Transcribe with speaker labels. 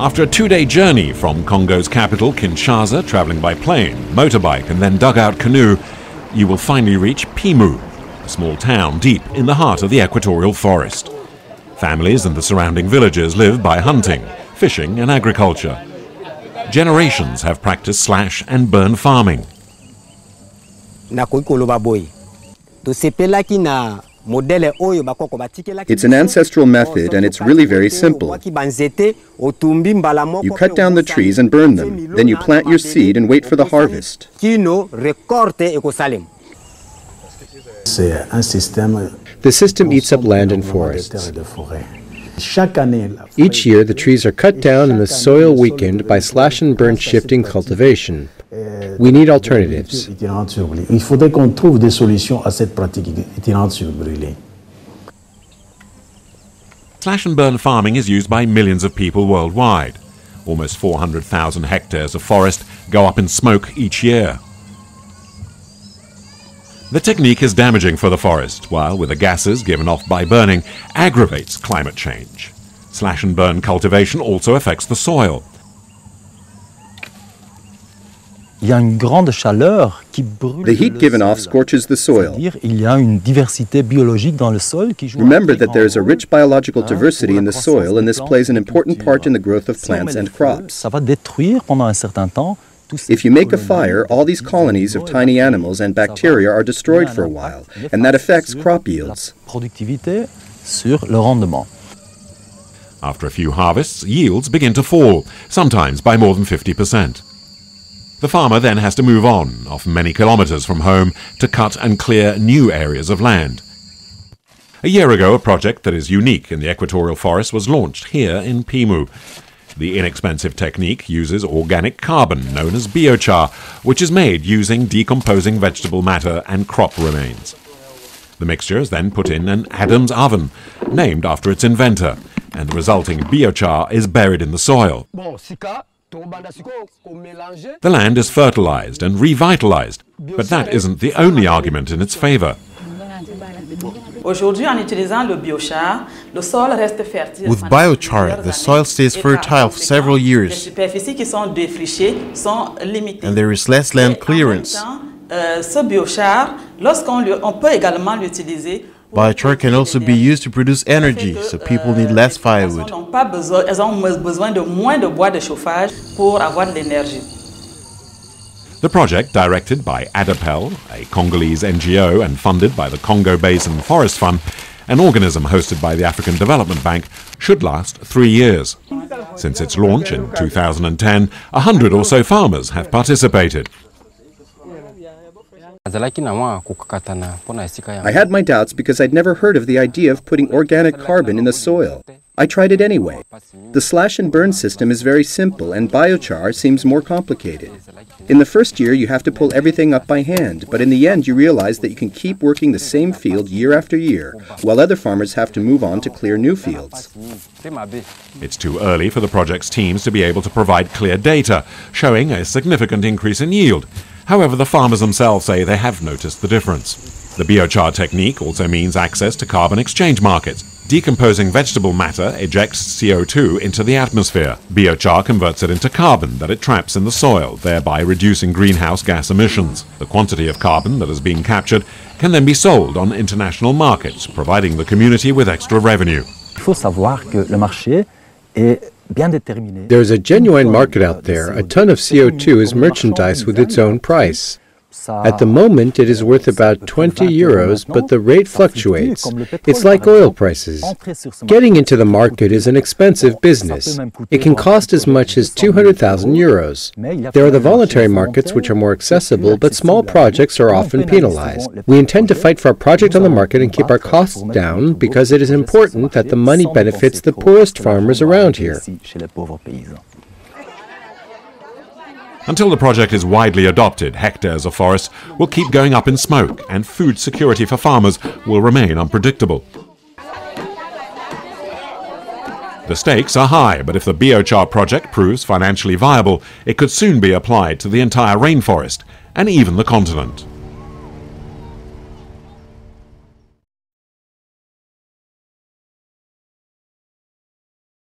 Speaker 1: After a 2-day journey from Congo's capital, Kinshasa, traveling by plane, motorbike and then dugout canoe, you will finally reach Pimu, a small town deep in the heart of the equatorial forest. Families and the surrounding villages live by hunting, fishing and agriculture. Generations have practiced slash and burn farming.
Speaker 2: It's an ancestral method and it's really very simple. You cut down the trees and burn them. Then you plant your seed and wait for the harvest.
Speaker 3: The system eats up land and forests. Each year, the trees are cut down and the soil weakened by slash and burn shifting cultivation. We need alternatives.
Speaker 1: Slash and burn farming is used by millions of people worldwide. Almost 400,000 hectares of forest go up in smoke each year. The technique is damaging for the forest, while with the gases given off by burning, aggravates climate change. Slash and burn cultivation also affects the soil.
Speaker 2: The heat given off scorches the soil. Remember that there is a rich biological diversity in the soil, and this plays an important part in the growth of plants and crops. If you make a fire, all these colonies of tiny animals and bacteria are destroyed for a while, and that affects crop yields.
Speaker 1: After a few harvests, yields begin to fall, sometimes by more than 50%. The farmer then has to move on, often many kilometers from home, to cut and clear new areas of land. A year ago, a project that is unique in the equatorial forest was launched here in Pimu. The inexpensive technique uses organic carbon, known as biochar, which is made using decomposing vegetable matter and crop remains. The mixture is then put in an Adam's oven, named after its inventor, and the resulting biochar is buried in the soil. The land is fertilized and revitalized, but that isn't the only argument in its favor.
Speaker 4: With biochar, the soil stays fertile for several years, and there is less land clearance. Biochar can also be used to produce energy, so people need less firewood.
Speaker 1: The project, directed by ADAPEL, a Congolese NGO and funded by the Congo Basin Forest Fund, an organism hosted by the African Development Bank, should last 3 years. Since its launch in 2010, 100 or so farmers have participated.
Speaker 2: I had my doubts because I'd never heard of the idea of putting organic carbon in the soil. I tried it anyway. The slash and burn system is very simple, and biochar seems more complicated. In the first year, you have to pull everything up by hand, but in the end, you realize that you can keep working the same field year after year, while other farmers have to move on to clear new fields.
Speaker 1: It's too early for the project's teams to be able to provide clear data, showing a significant increase in yield. However, the farmers themselves say they have noticed the difference. The biochar technique also means access to carbon exchange markets. Decomposing vegetable matter ejects CO2 into the atmosphere. Biochar converts it into carbon that it traps in the soil, thereby reducing greenhouse gas emissions. The quantity of carbon that is being captured can then be sold on international markets, providing the community with extra revenue.
Speaker 3: There's a genuine market out there. A ton of CO2 is merchandise with its own price. At the moment, it is worth about 20 euros, but the rate fluctuates. It's like oil prices. Getting into the market is an expensive business. It can cost as much as 200,000 euros. There are the voluntary markets, which are more accessible, but small projects are often penalized. We intend to fight for our project on the market and keep our costs down because it is important that the money benefits the poorest farmers around here.
Speaker 1: Until the project is widely adopted, hectares of forest will keep going up in smoke, and food security for farmers will remain unpredictable. The stakes are high, but if the biochar project proves financially viable, it could soon be applied to the entire rainforest and even the continent.